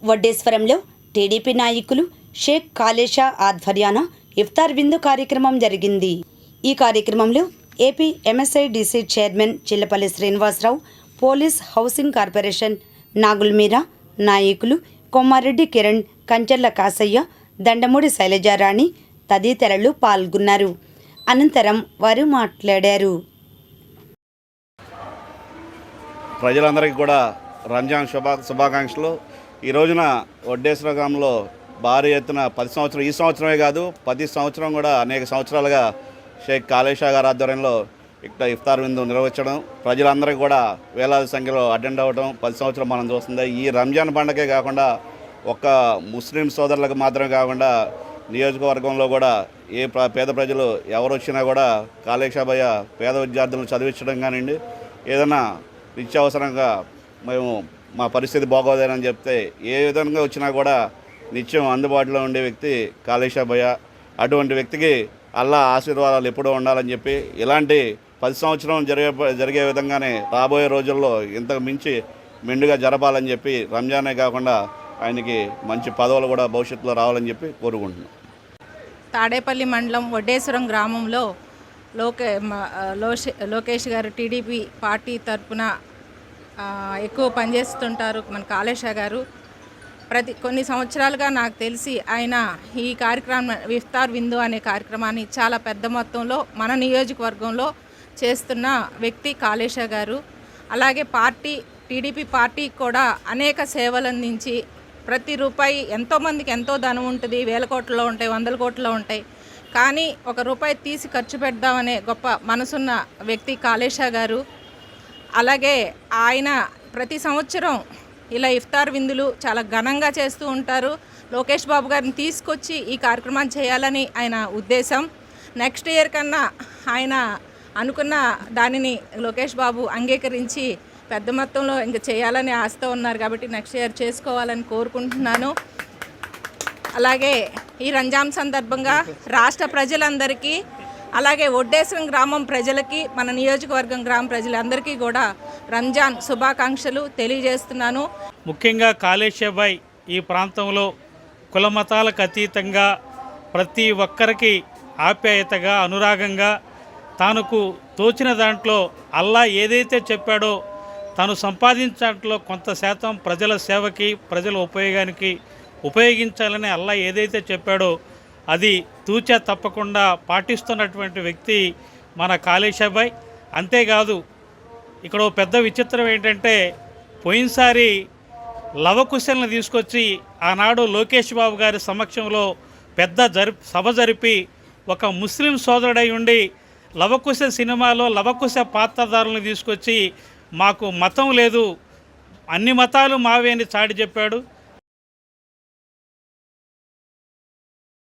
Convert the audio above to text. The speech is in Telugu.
వడ్డేశ్వరంలో టీడీపీ నాయకులు షేక్ కాలేషా ఆధ్వర్యాన ఇఫ్తార్ విందు కార్యక్రమం జరిగింది. ఈ కార్యక్రమంలో AP MSIDC chairman Chillapalli Srinivasarao, police housing corporation Nagulmeera నాయకులు కొమ్మారెడ్డి కిరణ్, కంచెర్ల కాసయ్య, దండమూడి శైలజారాణి తదితరులు పాల్గొన్నారు. అనంతరం వారు మాట్లాడారు. ప్రజలందరికీ కూడా రంజాన్ శుభాకాంక్షలు. ఈ రోజున వడ్డేశ్వర గ్రామంలో భారీ ఎత్తున 10 సంవత్సరం, ఈ సంవత్సరమే కాదు 10 సంవత్సరం కూడా అనేక సంవత్సరాలుగా షేక్ కాలేషా గారి ఆధ్వర్యంలో ఇక్కడ ఇఫ్తార్ విందు నిర్వహించడం, ప్రజలందరికీ కూడా వేలాది సంఖ్యలో అటెండ్ అవ్వడం 10 సంవత్సరం మనం చూస్తుంది. ఈ రంజాన్ పండుగే కాకుండా ఒక్క ముస్లిం సోదరులకు మాత్రమే కాకుండా నియోజకవర్గంలో కూడా ఏ పేద ప్రజలు ఎవరు వచ్చినా కూడా కాలేషా భయ్య పేద విద్యార్థులను చదివించడం కానివ్వండి, ఏదైనా నిత్యావసరంగా మేము మా పరిస్థితి బాగోదేనని చెప్తే ఏ విధంగా వచ్చినా కూడా నిత్యం అందుబాటులో ఉండే వ్యక్తి కాలేషా భయ్య. అటువంటి వ్యక్తికి అల్లా ఆశీర్వాదాలు ఎప్పుడూ ఉండాలని చెప్పి ఇలాంటి 10 సంవత్సరం జరిగే విధంగానే రాబోయే రోజుల్లో ఇంతకు మించి మెండుగా జరపాలని చెప్పి రంజానే కాకుండా ఆయనకి మంచి పదవులు కూడా భవిష్యత్తులో రావాలని చెప్పి కోరుకుంటున్నాం. తాడేపల్లి మండలం వడ్డేశ్వరం గ్రామంలో లోకేష్ గారు టీడీపీ పార్టీ తరఫున ఎక్కువ పనిచేస్తుంటారు. మన కాలేషా గారు కొన్ని సంవత్సరాలుగా నాకు తెలిసి ఆయన ఈ కార్యక్రమం ఇఫ్తార్ విందు అనే కార్యక్రమాన్ని చాలా పెద్ద మొత్తంలో మన నియోజకవర్గంలో చేస్తున్న వ్యక్తి కాలేషా గారు. అలాగే టీడీపీ పార్టీకి కూడా అనేక సేవలు అందించి ప్రతి రూపాయి ఎంతోమందికి ఎంతో ధనం ఉంటుంది, 1000 కోట్లలో ఉంటాయి, 100 కోట్లలో ఉంటాయి, కానీ 1 రూపాయి తీసి ఖర్చు పెడదామనే గొప్ప మనసున్న వ్యక్తి కాలేషా గారు. అలాగే ఆయన ప్రతి సంవత్సరం ఇలా ఇఫ్తార్ విందులు చాలా ఘనంగా చేస్తూ ఉంటారు. లోకేష్ బాబు గారిని తీసుకొచ్చి ఈ కార్యక్రమాన్ని చేయాలని ఆయన ఉద్దేశం. నెక్స్ట్ ఇయర్ కన్నా ఆయన అనుకున్న దానిని లోకేష్ బాబు అంగీకరించి పెద్ద మొత్తంలో ఇంకా చేయాలని ఆశతో ఉన్నారు కాబట్టి నెక్స్ట్ ఇయర్ చేసుకోవాలని కోరుకుంటున్నాను. అలాగే ఈ రంజాన్ సందర్భంగా రాష్ట్ర ప్రజలందరికీ, అలాగే వడ్డేశ్వరం గ్రామం ప్రజలకి, మన నియోజకవర్గం గ్రామ ప్రజలందరికీ కూడా రంజాన్ శుభాకాంక్షలు తెలియజేస్తున్నాను. ముఖ్యంగా కాలేషా భాయ్ ఈ ప్రాంతంలో కులమతాలకు అతీతంగా ప్రతి ఒక్కరికి ఆప్యాయతగా, అనురాగంగా, తనకు తోచిన దాంట్లో అల్లా ఏదైతే చెప్పాడో తాను సంపాదించడంలో కొంత శాతం ప్రజల సేవకి, ప్రజల ఉపయోగానికి ఉపయోగించాలని అల్లా ఏదైతే చెప్పాడో అది తూచా తప్పకుండా పాటిస్తున్నటువంటి వ్యక్తి మన కాలేషా భాయ్. అంతేకాదు ఇక్కడ పెద్ద విచిత్రం ఏంటంటే పోయినసారి లవకుశలను తీసుకొచ్చి ఆనాడు లోకేష్ బాబు గారి సమక్షంలో పెద్ద సభ జరిపి ఒక ముస్లిం సోదరుడై ఉండి లవకుశ సినిమాలో లవకుశ పాత్రధారులను తీసుకొచ్చి మాకు మతం లేదు, అన్ని మతాలు మావే అని చాటి చెప్పాడు.